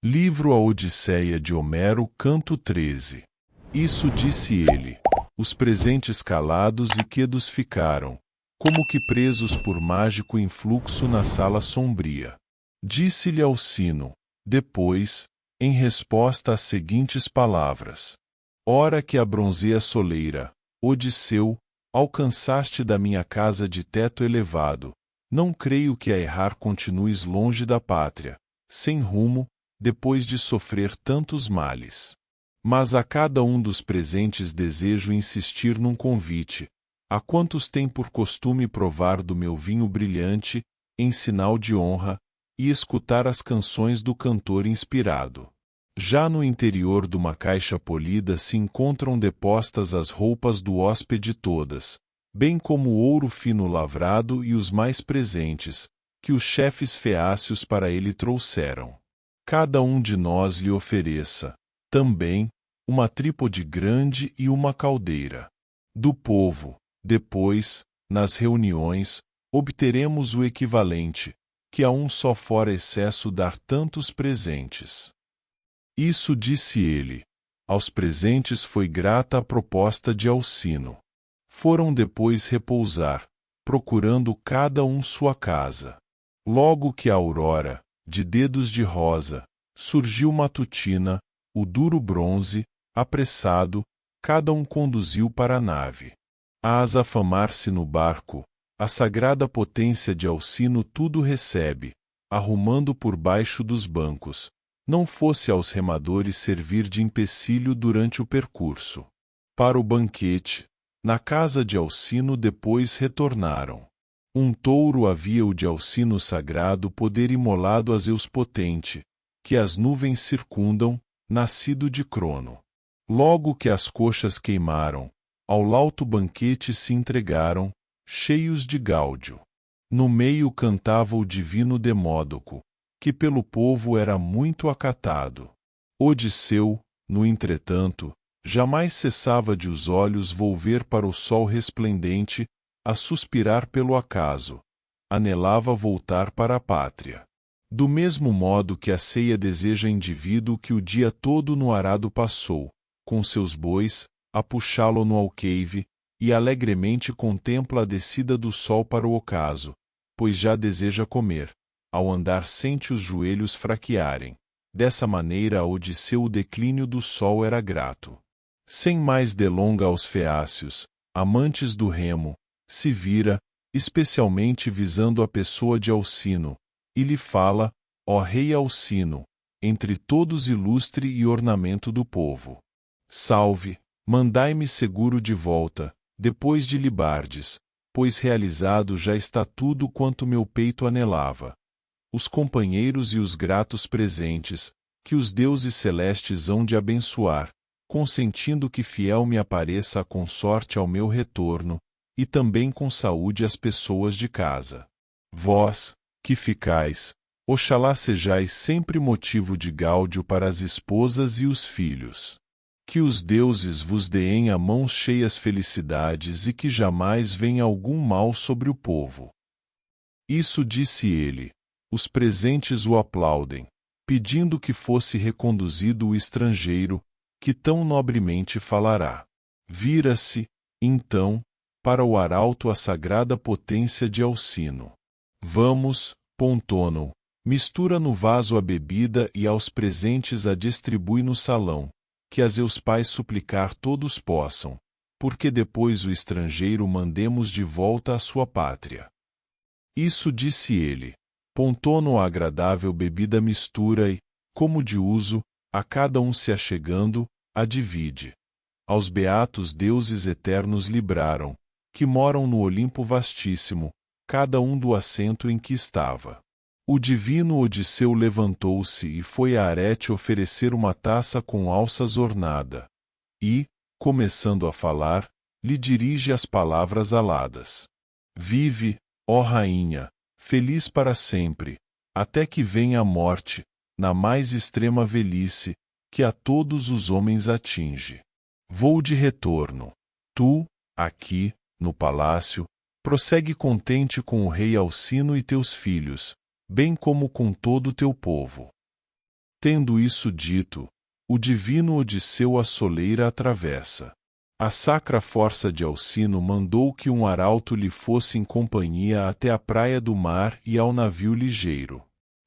Livro A Odisseia de Homero, canto 13. Isso disse ele. Os presentes calados e quedos ficaram, como que presos por mágico influxo na sala sombria. Disse-lhe Alcino, depois, em resposta às seguintes palavras. Ora que a bronzea soleira, Odisseu, alcançaste da minha casa de teto elevado, não creio que a errar continues longe da pátria, sem rumo, depois de sofrer tantos males. Mas a cada um dos presentes desejo insistir num convite, a quantos tem por costume provar do meu vinho brilhante, em sinal de honra, e escutar as canções do cantor inspirado. Já no interior de uma caixa polida se encontram depostas as roupas do hóspede todas, bem como o ouro fino lavrado e os mais presentes, que os chefes feácios para ele trouxeram. Cada um de nós lhe ofereça, também, uma trípode grande e uma caldeira. Do povo, depois, nas reuniões, obteremos o equivalente, que a um só fora excesso dar tantos presentes. Isso disse ele. Aos presentes foi grata a proposta de Alcino. Foram depois repousar, procurando cada um sua casa. Logo que a aurora, de dedos de rosa, surgiu matutina, o duro bronze, apressado, cada um conduziu para a nave. A afamar-se no barco, a sagrada potência de Alcino tudo recebe, arrumando por baixo dos bancos, não fosse aos remadores servir de empecilho durante o percurso. Para o banquete, na casa de Alcino depois retornaram. Um touro havia o de Alcino sagrado poder imolado a Zeus potente, que as nuvens circundam, nascido de Crono. Logo que as coxas queimaram, ao lauto banquete se entregaram, cheios de gáudio. No meio cantava o divino Demódoco, que pelo povo era muito acatado. Odisseu, no entretanto, jamais cessava de os olhos volver para o sol resplendente, a suspirar pelo acaso, anelava voltar para a pátria. Do mesmo modo que a ceia deseja indivíduo que o dia todo no arado passou, com seus bois, a puxá-lo no alqueive, e alegremente contempla a descida do sol para o ocaso, pois já deseja comer, ao andar sente os joelhos fraquearem. Dessa maneira a Odisseu o declínio do sol era grato. Sem mais delonga aos feácios, amantes do remo, se vira, especialmente visando a pessoa de Alcino, e lhe fala, ó rei Alcino, entre todos ilustre e ornamento do povo. Salve, mandai-me seguro de volta, depois de libardes, pois realizado já está tudo quanto meu peito anelava. Os companheiros e os gratos presentes, que os deuses celestes hão de abençoar, consentindo que fiel me apareça a consorte ao meu retorno, e também com saúde as pessoas de casa. Vós, que ficais, oxalá sejais sempre motivo de gáudio para as esposas e os filhos. Que os deuses vos deem a mãos cheias felicidades e que jamais venha algum mal sobre o povo. Isso disse ele. Os presentes o aplaudem, pedindo que fosse reconduzido o estrangeiro, que tão nobremente falará. Vira-se, então, para o arauto a sagrada potência de Alcino. Vamos, Pontono, mistura no vaso a bebida e aos presentes a distribui no salão, que a Zeus pais suplicar todos possam, porque depois o estrangeiro mandemos de volta à sua pátria. Isso disse ele. Pontono a agradável bebida mistura e, como de uso, a cada um se achegando, a divide. Aos beatos deuses eternos libraram, que moram no Olimpo vastíssimo, cada um do assento em que estava. O divino Odisseu levantou-se e foi a Arete oferecer uma taça com alças ornada. E, começando a falar, lhe dirige as palavras aladas. Vive, ó rainha, feliz para sempre, até que venha a morte, na mais extrema velhice, que a todos os homens atinge. Vou de retorno. Tu, aqui, no palácio, prossegue contente com o rei Alcino e teus filhos, bem como com todo o teu povo. Tendo isso dito, o divino Odisseu a soleira atravessa. A sacra força de Alcino mandou que um arauto lhe fosse em companhia até a praia do mar e ao navio ligeiro.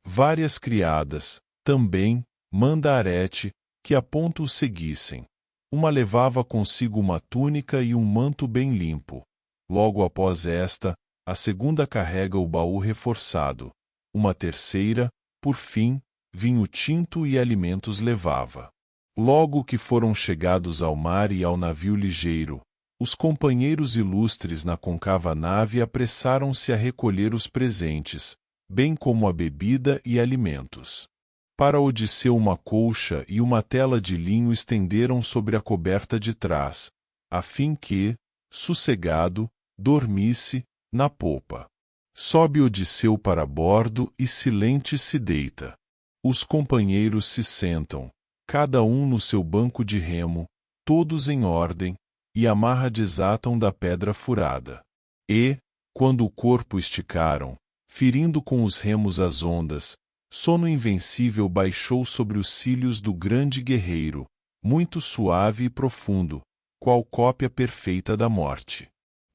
Várias criadas, também, manda Arete, que a ponto o seguissem. Uma levava consigo uma túnica e um manto bem limpo. Logo após esta, a segunda carrega o baú reforçado. Uma terceira, por fim, vinho tinto e alimentos levava. Logo que foram chegados ao mar e ao navio ligeiro, os companheiros ilustres na concava nave apressaram-se a recolher os presentes, bem como a bebida e alimentos. Para Odisseu uma colcha e uma tela de linho estenderam sobre a coberta de trás, a fim que, sossegado, dormisse, na popa. Sobe Odisseu para bordo e silente se deita. Os companheiros se sentam, cada um no seu banco de remo, todos em ordem, e amarra desatam da pedra furada. E, quando o corpo esticaram, ferindo com os remos as ondas, sono invencível baixou sobre os cílios do grande guerreiro, muito suave e profundo, qual cópia perfeita da morte.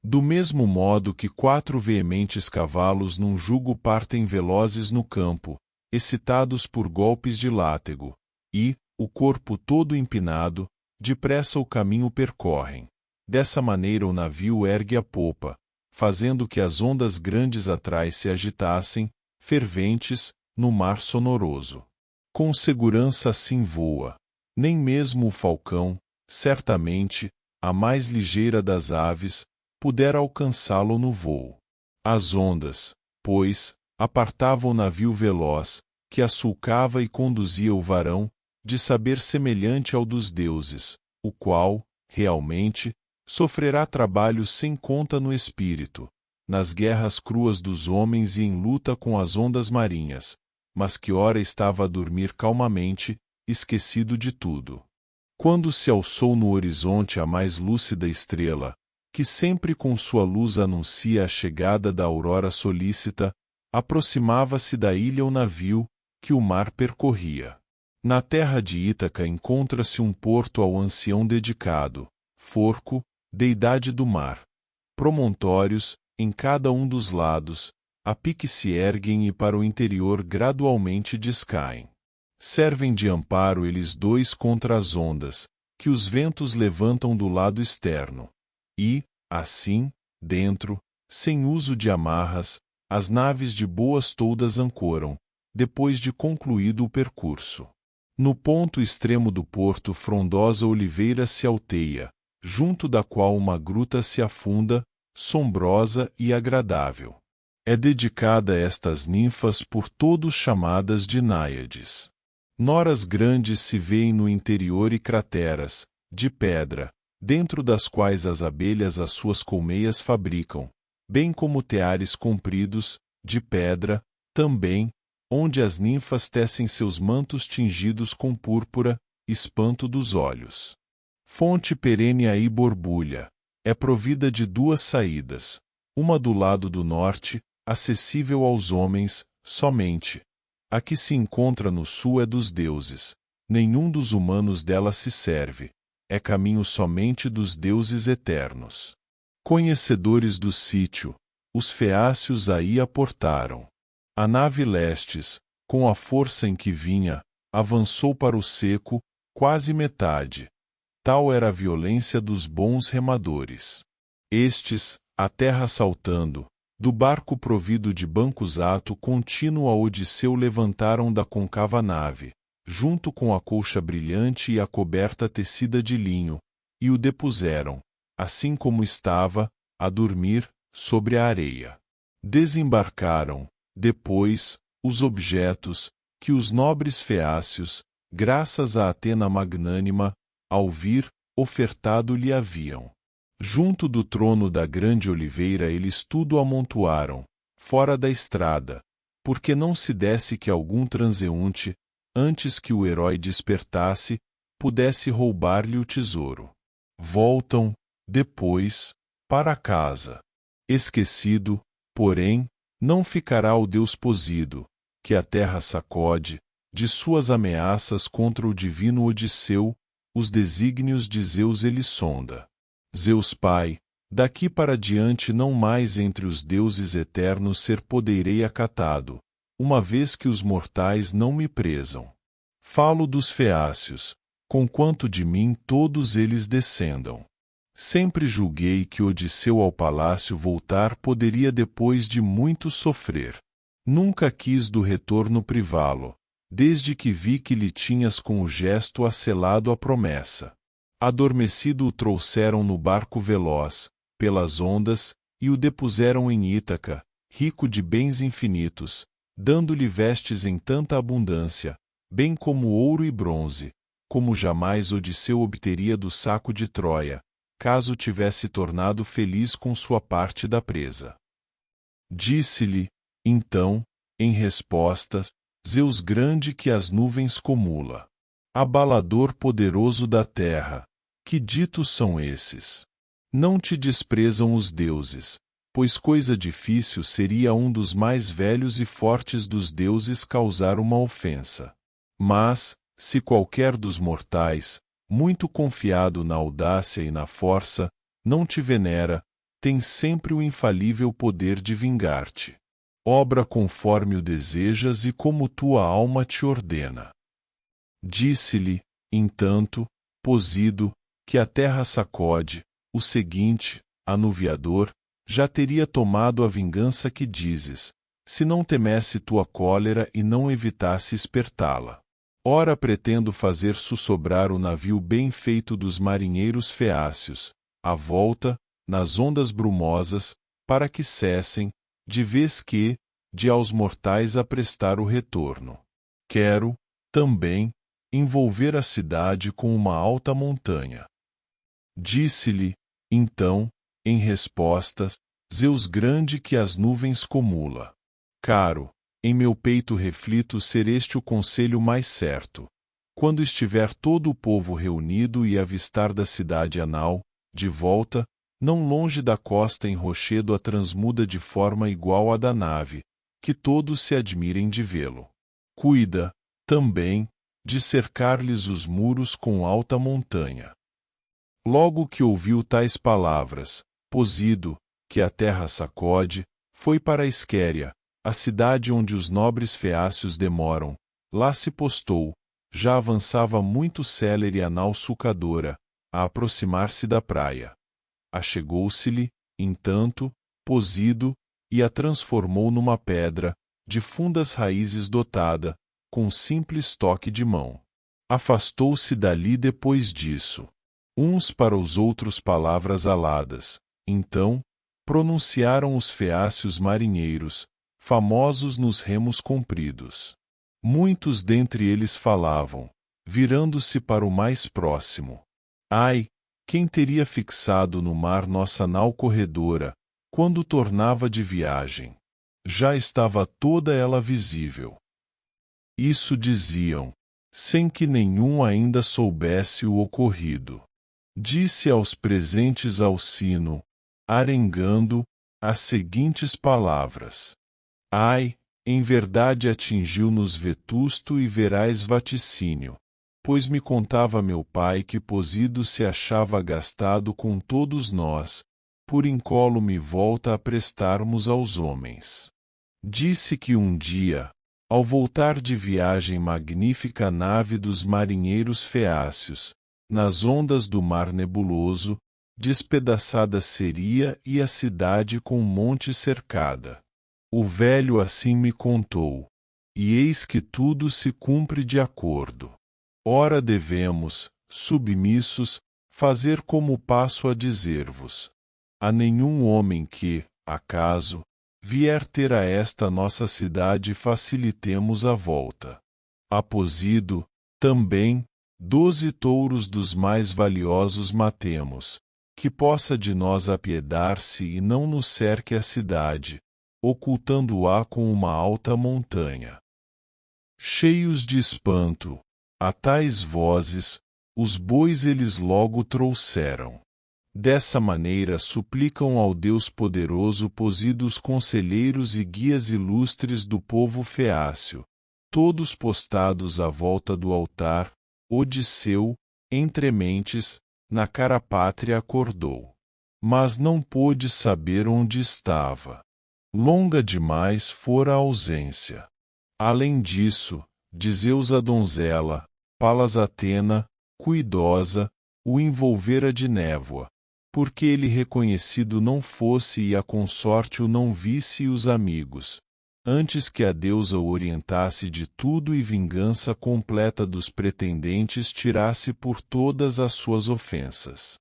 Do mesmo modo que 4 veementes cavalos num jugo partem velozes no campo, excitados por golpes de látego, e, o corpo todo empinado, depressa o caminho percorrem. Dessa maneira o navio ergue a popa, fazendo que as ondas grandes atrás se agitassem, ferventes, no mar sonoroso. Com segurança assim voa. Nem mesmo o falcão, certamente, a mais ligeira das aves, pudera alcançá-lo no voo. As ondas, pois, apartavam o navio veloz, que açulcava e conduzia o varão, de saber semelhante ao dos deuses, o qual, realmente, sofrerá trabalho sem conta no espírito, nas guerras cruas dos homens e em luta com as ondas marinhas, mas que ora estava a dormir calmamente, esquecido de tudo. Quando se alçou no horizonte a mais lúcida estrela, que sempre com sua luz anuncia a chegada da aurora solícita, aproximava-se da ilha o navio, que o mar percorria. Na terra de Ítaca encontra-se um porto ao ancião dedicado, Forco, deidade do mar. Promontórios, em cada um dos lados, a pique se erguem e para o interior gradualmente descaem. Servem de amparo eles dois contra as ondas, que os ventos levantam do lado externo. E, assim, dentro, sem uso de amarras, as naves de boas toldas ancoram, depois de concluído o percurso. No ponto extremo do porto frondosa oliveira se alteia, junto da qual uma gruta se afunda, sombrosa e agradável. É dedicada a estas ninfas por todos chamadas de náiades. Noras grandes se vêem no interior e crateras, de pedra, dentro das quais as abelhas as suas colmeias fabricam, bem como teares compridos, de pedra, também, onde as ninfas tecem seus mantos tingidos com púrpura, espanto dos olhos. Fonte perene aí borbulha, é provida de 2 saídas, uma do lado do norte, acessível aos homens, somente. A que se encontra no sul é dos deuses, nenhum dos humanos dela se serve, é caminho somente dos deuses eternos. Conhecedores do sítio, os feácios aí aportaram. A nave Lestes, com a força em que vinha, avançou para o seco, quase metade. Tal era a violência dos bons remadores. Estes, a terra saltando, do barco provido de bancos ato contínuo a Odisseu levantaram da concava nave, junto com a colcha brilhante e a coberta tecida de linho, e o depuseram, assim como estava, a dormir, sobre a areia. Desembarcaram, depois, os objetos, que os nobres feácios, graças a Atena magnânima, ao vir, ofertado lhe haviam. Junto do trono da grande oliveira eles tudo amontoaram, fora da estrada, porque não se desse que algum transeunte, antes que o herói despertasse, pudesse roubar-lhe o tesouro. Voltam, depois, para casa. Esquecido, porém, não ficará o Deus posido, que a terra sacode, de suas ameaças contra o divino Odisseu, os desígnios de Zeus ele sonda. Zeus Pai, daqui para diante não mais entre os deuses eternos ser poderei acatado, uma vez que os mortais não me prezam. Falo dos feácios, conquanto de mim todos eles descendam. Sempre julguei que Odisseu ao palácio voltar poderia depois de muito sofrer. Nunca quis do retorno privá-lo, desde que vi que lhe tinhas com o gesto asselado a promessa. Adormecido o trouxeram no barco veloz, pelas ondas, e o depuseram em Ítaca, rico de bens infinitos, dando-lhe vestes em tanta abundância, bem como ouro e bronze, como jamais Odisseu obteria do saco de Troia, caso tivesse tornado feliz com sua parte da presa. Disse-lhe, então, em resposta, Zeus grande que as nuvens comula, abalador poderoso da terra, que ditos são esses? Não te desprezam os deuses, pois coisa difícil seria um dos mais velhos e fortes dos deuses causar uma ofensa. Mas, se qualquer dos mortais, muito confiado na audácia e na força, não te venera, tem sempre o infalível poder de vingar-te. Obra conforme o desejas e como tua alma te ordena. Disse-lhe, entanto, Posido, que a terra sacode, o seguinte, anuviador, já teria tomado a vingança que dizes, se não temesse tua cólera e não evitasse espertá-la. Ora pretendo fazer sussobrar o navio bem feito dos marinheiros feácios, à volta, nas ondas brumosas, para que cessem, de vez que, de aos mortais aprestar o retorno. Quero, também, envolver a cidade com uma alta montanha. Disse-lhe, então, em resposta, Zeus grande que as nuvens comula. Caro, em meu peito reflito ser este o conselho mais certo. Quando estiver todo o povo reunido e avistar da cidade anal, de volta, não longe da costa em rochedo a transmuda de forma igual à da nave, que todos se admirem de vê-lo. Cuida, também, de cercar-lhes os muros com alta montanha. Logo que ouviu tais palavras, Posido, que a terra sacode, foi para a Esquéria, a cidade onde os nobres feácios demoram, lá se postou, já avançava muito célere a nau sulcadora, a aproximar-se da praia. Achegou-se-lhe, entanto, Posido, e a transformou numa pedra, de fundas raízes dotada, com simples toque de mão. Afastou-se dali depois disso. Uns para os outros palavras aladas, então, pronunciaram os feácios marinheiros, famosos nos remos compridos. Muitos dentre eles falavam, virando-se para o mais próximo. Ai, quem teria fixado no mar nossa nau corredora, quando tornava de viagem? Já estava toda ela visível. Isso diziam, sem que nenhum ainda soubesse o ocorrido. Disse aos presentes Alcino, arengando, as seguintes palavras. Ai, em verdade atingiu-nos vetusto e veraz vaticínio, pois me contava meu pai que Posido se achava agastado com todos nós, por incólume volta a prestarmos aos homens. Disse que um dia, ao voltar de viagem magnífica nave dos marinheiros feácios, nas ondas do mar nebuloso, despedaçada seria e a cidade com um monte cercada. O velho assim me contou, e eis que tudo se cumpre de acordo. Ora devemos, submissos, fazer como passo a dizer-vos. A nenhum homem que, acaso, vier ter a esta nossa cidade facilitemos a volta. A Posido, também, 12 touros dos mais valiosos matemos, que possa de nós apiedar-se e não nos cerque a cidade, ocultando-a com uma alta montanha. Cheios de espanto, a tais vozes, os bois eles logo trouxeram. Dessa maneira suplicam ao Deus poderoso Posido os conselheiros e guias ilustres do povo feácio, todos postados à volta do altar, Odisseu, entre mentes, na cara pátria acordou. Mas não pôde saber onde estava. Longa demais fora a ausência. Além disso, de Zeus a donzela, Palas Atena, cuidosa, o envolvera de névoa, porque ele reconhecido não fosse e a consorte o não visse e os amigos, antes que a deusa o orientasse de tudo e vingança completa dos pretendentes tirasse por todas as suas ofensas.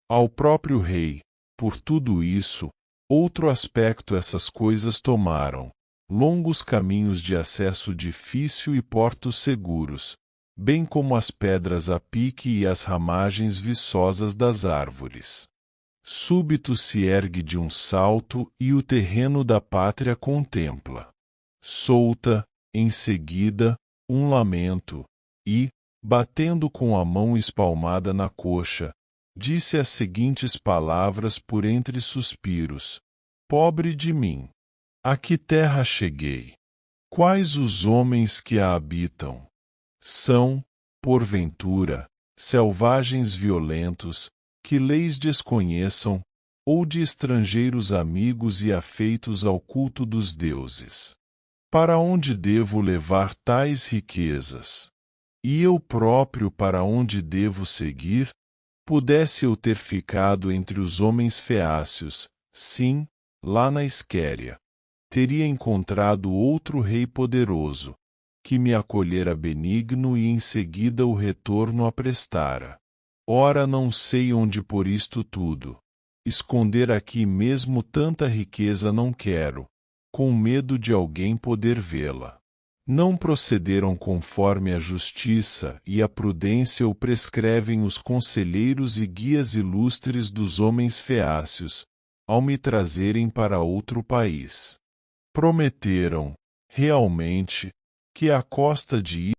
Ao próprio rei, por tudo isso, outro aspecto essas coisas tomaram, longos caminhos de acesso difícil e portos seguros, bem como as pedras a pique e as ramagens viçosas das árvores. Súbito se ergue de um salto e o terreno da pátria contempla. Solta, em seguida, um lamento, e, batendo com a mão espalmada na coxa, disse as seguintes palavras por entre suspiros: Pobre de mim! A que terra cheguei? Quais os homens que a habitam? São, porventura, selvagens violentos, que leis desconheçam, ou de estrangeiros amigos e afeitos ao culto dos deuses? Para onde devo levar tais riquezas? E eu próprio para onde devo seguir? Pudesse eu ter ficado entre os homens feácios, sim, lá na Esquéria. Teria encontrado outro rei poderoso, que me acolhera benigno e em seguida o retorno aprestara. Ora não sei onde por isto tudo. Esconder aqui mesmo tanta riqueza não quero, com medo de alguém poder vê-la. Não procederam conforme a justiça e a prudência o prescrevem os conselheiros e guias ilustres dos homens feácios, ao me trazerem para outro país. Prometeram, realmente, que à costa de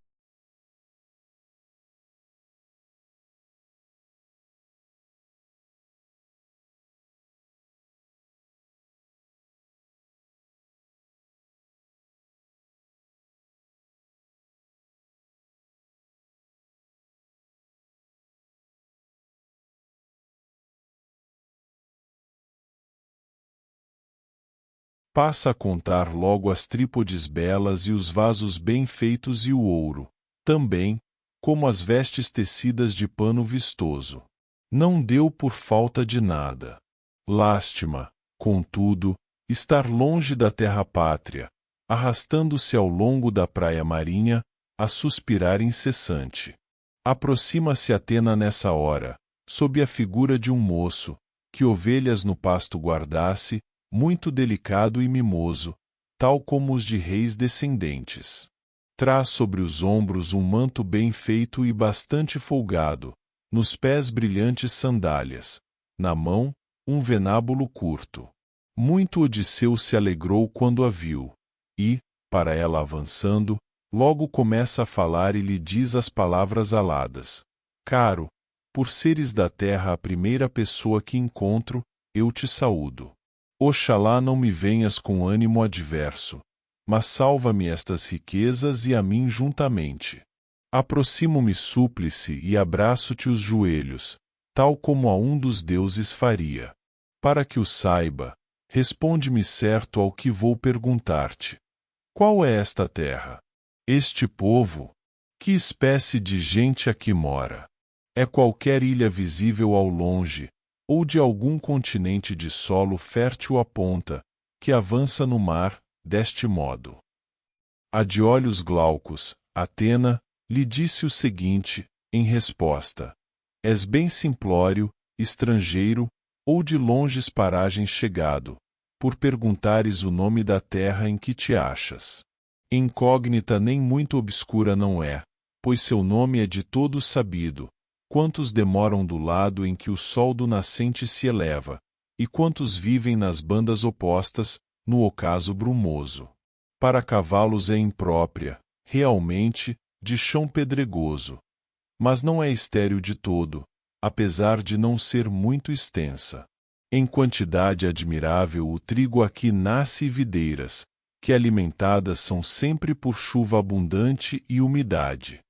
passa a contar logo as trípodes belas e os vasos bem feitos e o ouro, também, como as vestes tecidas de pano vistoso. Não deu por falta de nada. Lástima, contudo, estar longe da terra pátria, arrastando-se ao longo da praia marinha, a suspirar incessante. Aproxima-se Atena nessa hora, sob a figura de um moço, que ovelhas no pasto guardasse, muito delicado e mimoso, tal como os de reis descendentes. Traz sobre os ombros um manto bem feito e bastante folgado, nos pés brilhantes sandálias, na mão, um venábulo curto. Muito Odisseu se alegrou quando a viu, e, para ela avançando, logo começa a falar e lhe diz as palavras aladas: Caro, por seres da terra a primeira pessoa que encontro, eu te saúdo. Oxalá não me venhas com ânimo adverso, mas salva-me estas riquezas e a mim juntamente. Aproximo-me súplice e abraço-te os joelhos, tal como a um dos deuses faria. Para que o saiba, responde-me certo ao que vou perguntar-te. Qual é esta terra? Este povo? Que espécie de gente aqui mora? É qualquer ilha visível ao longe, ou de algum continente de solo fértil à ponta, que avança no mar, deste modo? A de olhos glaucos, Atena, lhe disse o seguinte, em resposta: És bem simplório, estrangeiro, ou de longes paragens chegado, por perguntares o nome da terra em que te achas. Incógnita nem muito obscura não é, pois seu nome é de todos sabido, quantos demoram do lado em que o sol do nascente se eleva, e quantos vivem nas bandas opostas, no ocaso brumoso. Para cavalos é imprópria, realmente, de chão pedregoso, mas não é estéril de todo, apesar de não ser muito extensa. Em quantidade admirável o trigo aqui nasce e videiras, que alimentadas são sempre por chuva abundante e umidade.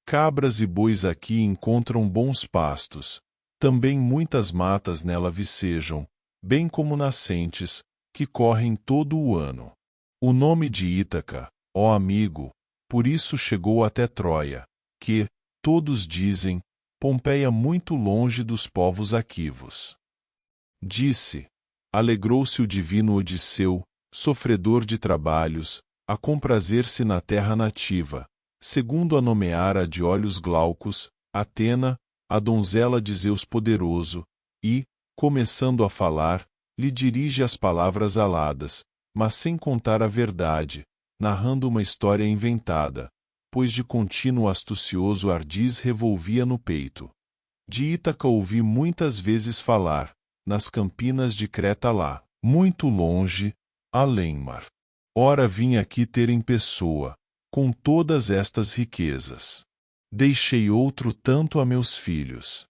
Cabras e bois aqui encontram bons pastos, também muitas matas nela vicejam, bem como nascentes, que correm todo o ano. O nome de Ítaca, ó amigo, por isso chegou até Troia, que, todos dizem, Pompeia muito longe dos povos aquivos. Disse, alegrou-se o divino Odisseu, sofredor de trabalhos, a comprazer-se na terra nativa, segundo a nomeara de olhos glaucos, Atena, a donzela de Zeus poderoso, e, começando a falar, lhe dirige as palavras aladas, mas sem contar a verdade, narrando uma história inventada, pois de contínuo astucioso ardis revolvia no peito. De Ítaca ouvi muitas vezes falar, nas campinas de Creta lá, muito longe, além-mar. Ora vim aqui ter em pessoa, com todas estas riquezas. Deixei outro tanto a meus filhos.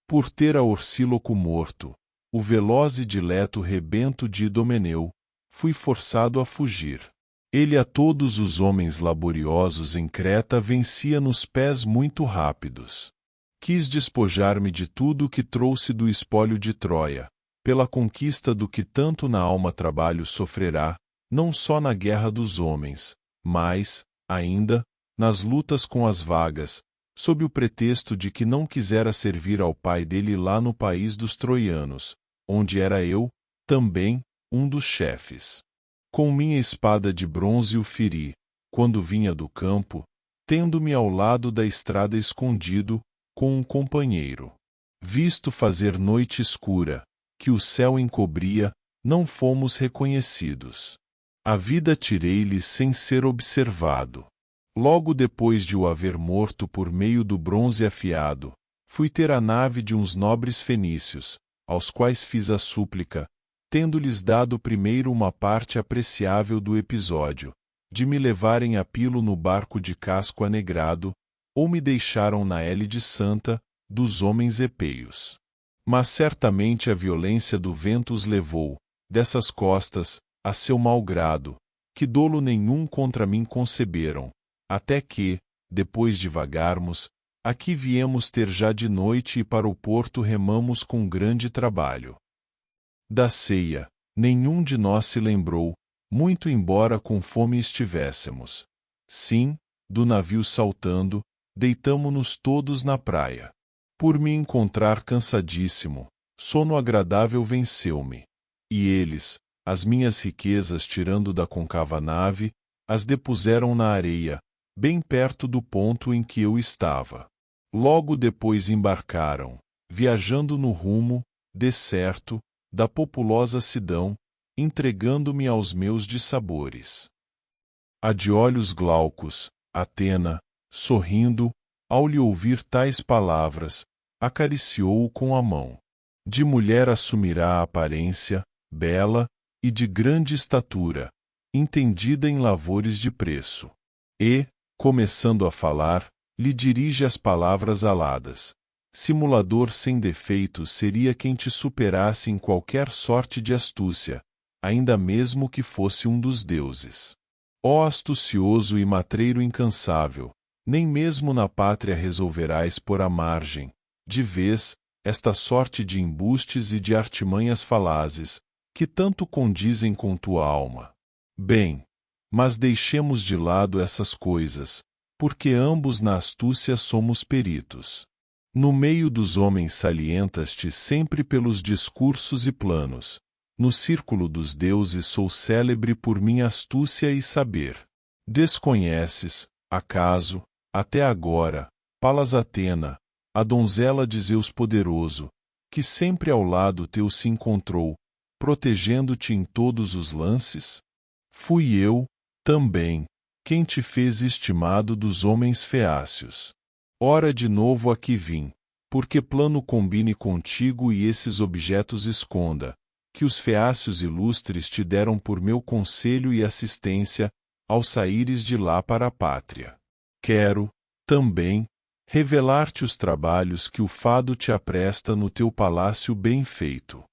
Por ter a Orcíloco morto, o veloz e dileto rebento de Idomeneu, fui forçado a fugir. Ele a todos os homens laboriosos em Creta vencia nos pés muito rápidos. Quis despojar-me de tudo o que trouxe do espólio de Troia, pela conquista do que tanto na alma trabalho sofrerá, não só na guerra dos homens, mas, ainda, nas lutas com as vagas, sob o pretexto de que não quisera servir ao pai dele lá no país dos troianos, onde era eu, também, um dos chefes. Com minha espada de bronze o feri, quando vinha do campo, tendo-me ao lado da estrada escondido, com um companheiro. Visto fazer noite escura, que o céu encobria, não fomos reconhecidos. A vida tirei-lhe sem ser observado. Logo depois de o haver morto por meio do bronze afiado, fui ter a nave de uns nobres fenícios, aos quais fiz a súplica, tendo-lhes dado primeiro uma parte apreciável do episódio, de me levarem a pilo no barco de casco anegrado, ou me deixaram na élide santa, dos homens epeios. Mas certamente a violência do vento os levou, dessas costas, a seu mau grado, que dolo nenhum contra mim conceberam, até que, depois de vagarmos, aqui viemos ter já de noite e para o porto remamos com grande trabalho. Da ceia, nenhum de nós se lembrou, muito embora com fome estivéssemos. Sim, do navio saltando, deitamo-nos todos na praia. Por me encontrar cansadíssimo, sono agradável venceu-me. E eles, as minhas riquezas tirando da concava nave, as depuseram na areia, bem perto do ponto em que eu estava. Logo depois embarcaram, viajando no rumo, decerto, da populosa Sidão, entregando-me aos meus dissabores. A de olhos glaucos, Atena, sorrindo, ao lhe ouvir tais palavras, acariciou-o com a mão. De mulher assumirá a aparência, bela, e de grande estatura, entendida em lavores de preço. E, começando a falar, lhe dirige as palavras aladas. Simulador sem defeitos seria quem te superasse em qualquer sorte de astúcia, ainda mesmo que fosse um dos deuses. Ó astucioso e matreiro incansável, nem mesmo na pátria resolverás pôr à margem, de vez, esta sorte de embustes e de artimanhas falazes, que tanto condizem com tua alma. Bem, mas deixemos de lado essas coisas, porque ambos na astúcia somos peritos. No meio dos homens salientas-te sempre pelos discursos e planos. No círculo dos deuses sou célebre por minha astúcia e saber. Desconheces, acaso, até agora, Palas Atena, a donzela de Zeus poderoso, que sempre ao lado teu se encontrou, protegendo-te em todos os lances? Fui eu, também, quem te fez estimado dos homens feácios. Ora de novo aqui vim, porque plano combine contigo e esses objetos esconda, que os feácios ilustres te deram por meu conselho e assistência, ao saíres de lá para a pátria. Quero, também, revelar-te os trabalhos que o fado te apresta no teu palácio bem feito.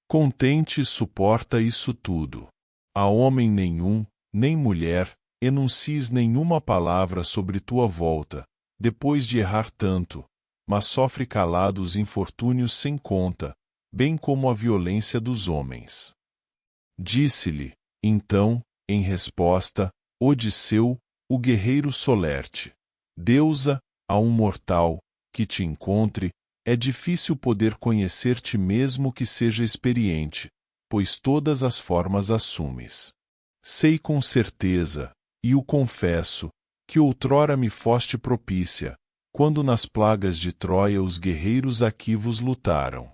Contente e suporta isso tudo. A homem nenhum, nem mulher, enuncies nenhuma palavra sobre tua volta, depois de errar tanto, mas sofre calado os infortúnios sem conta, bem como a violência dos homens. Disse-lhe, então, em resposta, Odisseu, o guerreiro solerte: Deusa, a um mortal, que te encontre, é difícil poder conhecer-te mesmo que seja experiente, pois todas as formas assumes. Sei com certeza, e o confesso, que outrora me foste propícia, quando nas plagas de Troia os guerreiros aquivos lutaram.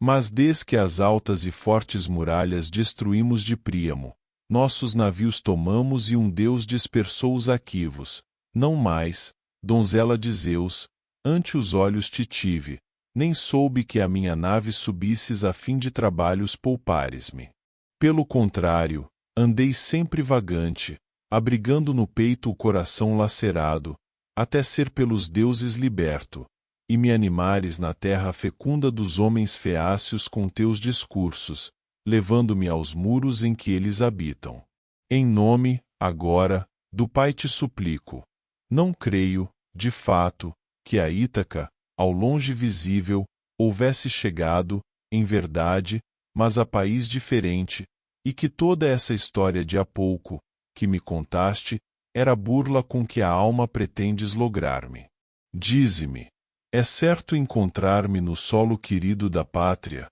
Mas desde que as altas e fortes muralhas destruímos de Príamo, nossos navios tomamos e um deus dispersou os aquivos, não mais, donzela de Zeus, ante os olhos te tive, nem soube que a minha nave subisses a fim de trabalhos poupares-me. Pelo contrário, andei sempre vagante, abrigando no peito o coração lacerado, até ser pelos deuses liberto, e me animares na terra fecunda dos homens feácios com teus discursos, levando-me aos muros em que eles habitam. Em nome, agora, do Pai te suplico. Não creio, de fato, que a Ítaca, ao longe visível, houvesse chegado, em verdade, mas a país diferente, e que toda essa história de há pouco, que me contaste, era burla com que a alma pretendes lograr-me. Dize-me, é certo encontrar-me no solo querido da pátria?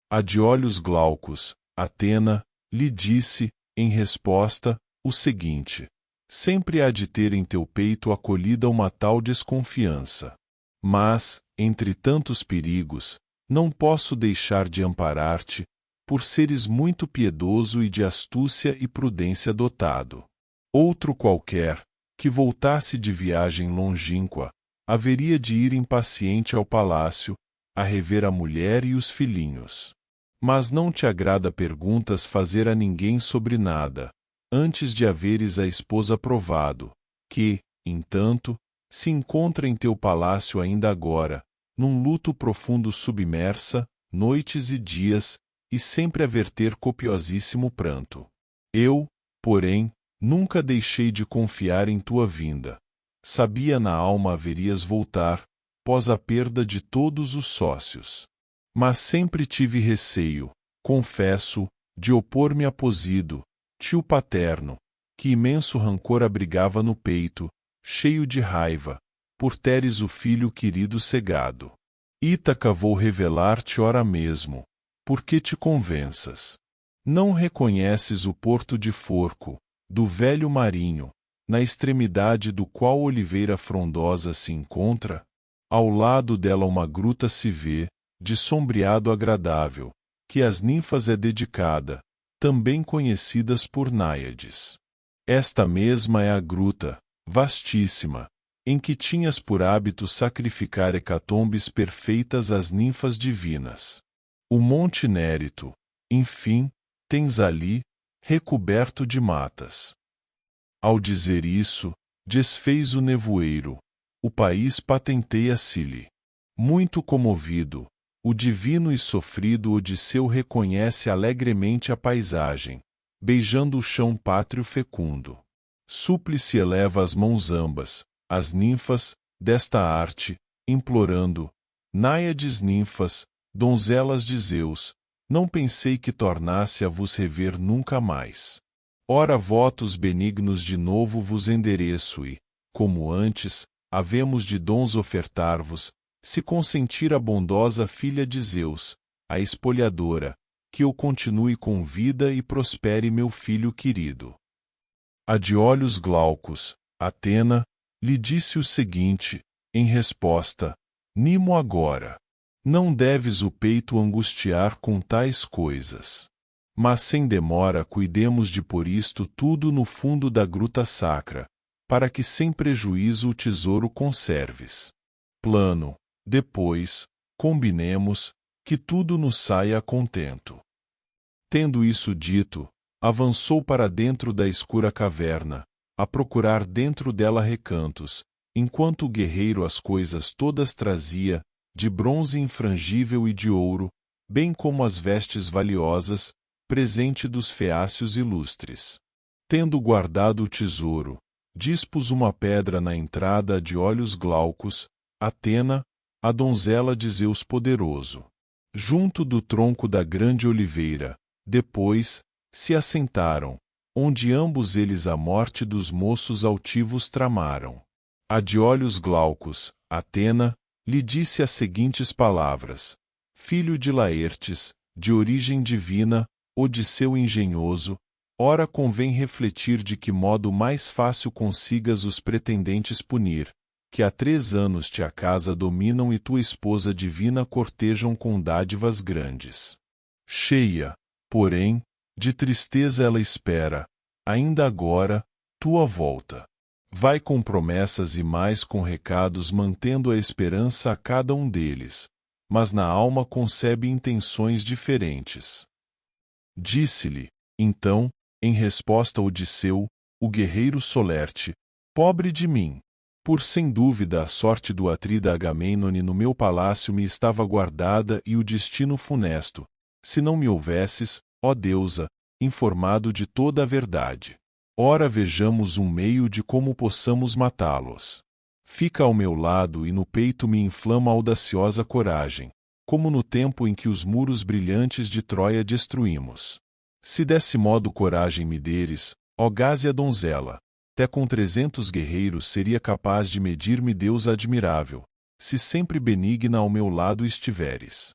A de olhos glaucos, Atena, lhe disse, em resposta, o seguinte: sempre há de ter em teu peito acolhida uma tal desconfiança. Mas, entre tantos perigos, não posso deixar de amparar-te, por seres muito piedoso e de astúcia e prudência dotado. Outro qualquer, que voltasse de viagem longínqua, haveria de ir impaciente ao palácio, a rever a mulher e os filhinhos. Mas não te agrada perguntas fazer a ninguém sobre nada, antes de haveres a esposa provado, que, entanto, se encontra em teu palácio ainda agora, num luto profundo submersa, noites e dias, e sempre a verter copiosíssimo pranto. Eu, porém, nunca deixei de confiar em tua vinda. Sabia na alma haverias voltar, pós a perda de todos os sócios. Mas sempre tive receio, confesso, de opor-me a Posido, tio paterno, que imenso rancor abrigava no peito, cheio de raiva, por teres o filho querido cegado. Ítaca, vou revelar-te ora mesmo, porque te convenças. Não reconheces o porto de Forco, do velho marinho, na extremidade do qual oliveira frondosa se encontra? Ao lado dela uma gruta se vê, de sombreado agradável, que às ninfas é dedicada, também conhecidas por náiades. Esta mesma é a gruta, vastíssima, em que tinhas por hábito sacrificar hecatombes perfeitas às ninfas divinas. O Monte Nérito, enfim, tens ali, recoberto de matas. Ao dizer isso, desfez o nevoeiro, o país patenteia-se-lhe. Muito comovido, o divino e sofrido Odisseu reconhece alegremente a paisagem, beijando o chão pátrio fecundo. Súplice eleva as mãos ambas, as ninfas, desta arte, implorando: náiades ninfas, donzelas de Zeus, não pensei que tornasse a vos rever nunca mais. Ora votos benignos de novo vos endereço e, como antes, havemos de dons ofertar-vos, se consentir a bondosa filha de Zeus, a espoliadora, que eu continue com vida e prospere meu filho querido. A de olhos glaucos, Atena, lhe disse o seguinte, em resposta: Nimo agora. Não deves o peito angustiar com tais coisas. Mas sem demora cuidemos de pôr isto tudo no fundo da gruta sacra, para que sem prejuízo o tesouro conserves. Plano, depois, combinemos, que tudo nos saia a contento. Tendo isso dito, avançou para dentro da escura caverna, a procurar dentro dela recantos, enquanto o guerreiro as coisas todas trazia, de bronze infrangível e de ouro, bem como as vestes valiosas, presente dos feácios ilustres. Tendo guardado o tesouro, dispus uma pedra na entrada de olhos glaucos, Atena, a donzela de Zeus poderoso. Junto do tronco da grande oliveira, depois, se assentaram, onde ambos eles a morte dos moços altivos tramaram. A de olhos glaucos, Atena, lhe disse as seguintes palavras: Filho de Laertes, de origem divina, Odisseu engenhoso, ora convém refletir de que modo mais fácil consigas os pretendentes punir, que há 3 anos te a casa dominam e tua esposa divina cortejam com dádivas grandes. Cheia, porém, de tristeza ela espera, ainda agora, tua volta. Vai com promessas e mais com recados mantendo a esperança a cada um deles, mas na alma concebe intenções diferentes. Disse-lhe, então, em resposta Odisseu, o guerreiro solerte, pobre de mim, por sem dúvida a sorte do atrida Agamênone no meu palácio me estava guardada e o destino funesto, se não me houvesses, ó deusa, informado de toda a verdade. Ora vejamos um meio de como possamos matá-los. Fica ao meu lado e no peito me inflama audaciosa coragem, como no tempo em que os muros brilhantes de Troia destruímos. Se desse modo coragem me deres, ó Gásia donzela, até com 300 guerreiros seria capaz de medir-me Deus admirável, se sempre benigna ao meu lado estiveres.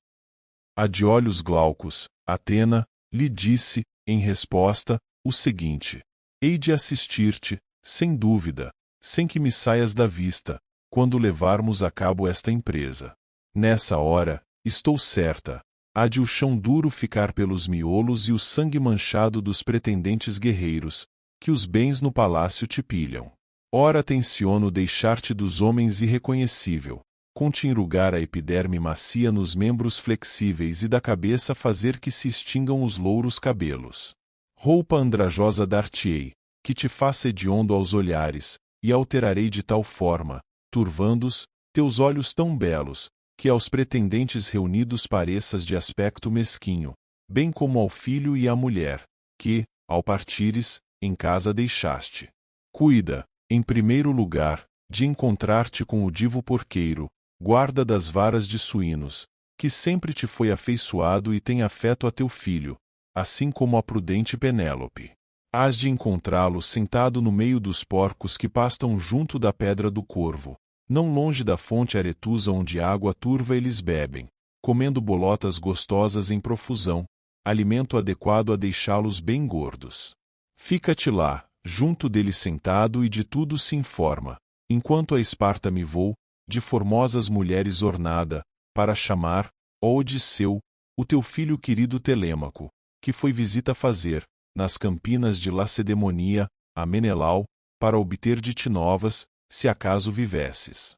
A de olhos glaucos, Atena, lhe disse, em resposta, o seguinte: hei de assistir-te, sem dúvida, sem que me saias da vista, quando levarmos a cabo esta empresa. Nessa hora, estou certa, há de o chão duro ficar pelos miolos e o sangue manchado dos pretendentes guerreiros, que os bens no palácio te pilham. Ora tenciono deixar-te dos homens irreconhecível, com-te enrugar a epiderme macia nos membros flexíveis e da cabeça fazer que se extingam os louros cabelos. Roupa andrajosa dar-te-ei, que te faça hediondo aos olhares, e alterarei de tal forma, turvando-os, teus olhos tão belos, que aos pretendentes reunidos pareças de aspecto mesquinho, bem como ao filho e à mulher, que, ao partires, em casa deixaste. Cuida, em primeiro lugar, de encontrar-te com o divo porqueiro, guarda das varas de suínos, que sempre te foi afeiçoado e tem afeto a teu filho, assim como a prudente Penélope. Hás de encontrá-lo sentado no meio dos porcos que pastam junto da pedra do corvo, não longe da fonte aretusa onde água turva eles bebem, comendo bolotas gostosas em profusão, alimento adequado a deixá-los bem gordos. Fica-te lá, junto dele sentado e de tudo se informa, enquanto a Esparta me vou, de formosas mulheres ornada, para chamar, ó Odisseu, o teu filho querido Telêmaco, que foi visita fazer, nas campinas de Lacedemonia, a Menelau, para obter de ti novas, se acaso vivesses.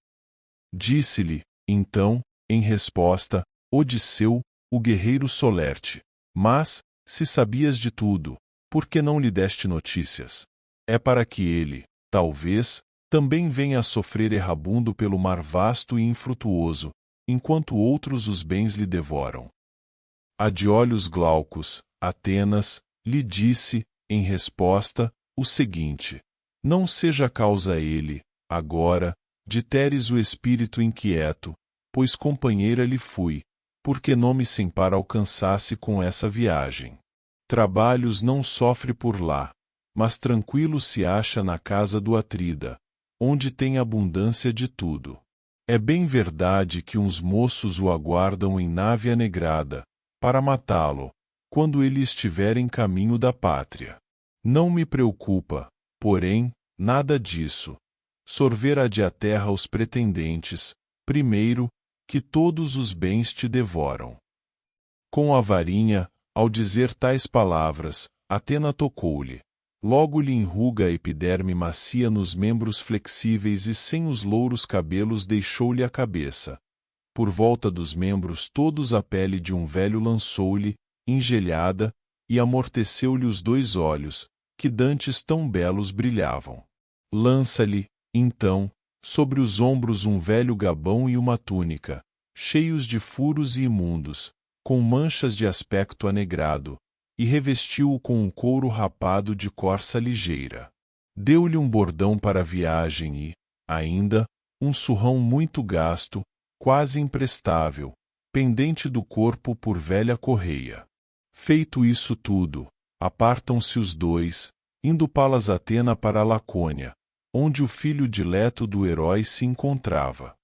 Disse-lhe, então, em resposta, Odisseu, o guerreiro solerte, mas, se sabias de tudo, por que não lhe deste notícias? É para que ele, talvez, também venha a sofrer errabundo pelo mar vasto e infrutuoso, enquanto outros os bens lhe devoram. A de olhos glaucos, Atenas, lhe disse, em resposta, o seguinte: não seja causa ele, agora, de teres o espírito inquieto, pois companheira lhe fui, porque não me sem para alcançasse com essa viagem. Trabalhos não sofre por lá, mas tranquilo se acha na casa do Atrida, onde tem abundância de tudo. É bem verdade que uns moços o aguardam em nave anegrada, para matá-lo, quando ele estiver em caminho da pátria. Não me preocupa, porém, nada disso. Sorverá de a terra os pretendentes, primeiro, que todos os bens te devoram. Com a varinha, ao dizer tais palavras, Atena tocou-lhe. Logo lhe enruga a epiderme macia nos membros flexíveis e sem os louros cabelos deixou-lhe a cabeça. Por volta dos membros todos a pele de um velho lançou-lhe, engelhada, e amorteceu-lhe os 2 olhos, que dantes tão belos brilhavam. Lança-lhe, então, sobre os ombros um velho gabão e uma túnica, cheios de furos e imundos, com manchas de aspecto anegrado, e revestiu-o com um couro rapado de corça ligeira. Deu-lhe um bordão para a viagem e, ainda, um surrão muito gasto, quase imprestável, pendente do corpo por velha correia. Feito isso tudo, apartam-se os dois, indo Palas Atena para a Lacônia, onde o filho dileto do herói se encontrava.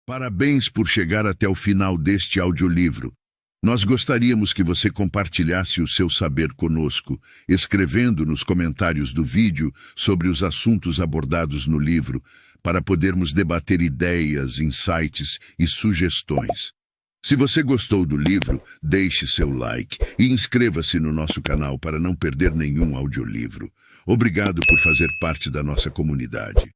Parabéns por chegar até o final deste audiolivro. Nós gostaríamos que você compartilhasse o seu saber conosco, escrevendo nos comentários do vídeo sobre os assuntos abordados no livro, para podermos debater ideias, insights e sugestões. Se você gostou do livro, deixe seu like e inscreva-se no nosso canal para não perder nenhum audiolivro. Obrigado por fazer parte da nossa comunidade.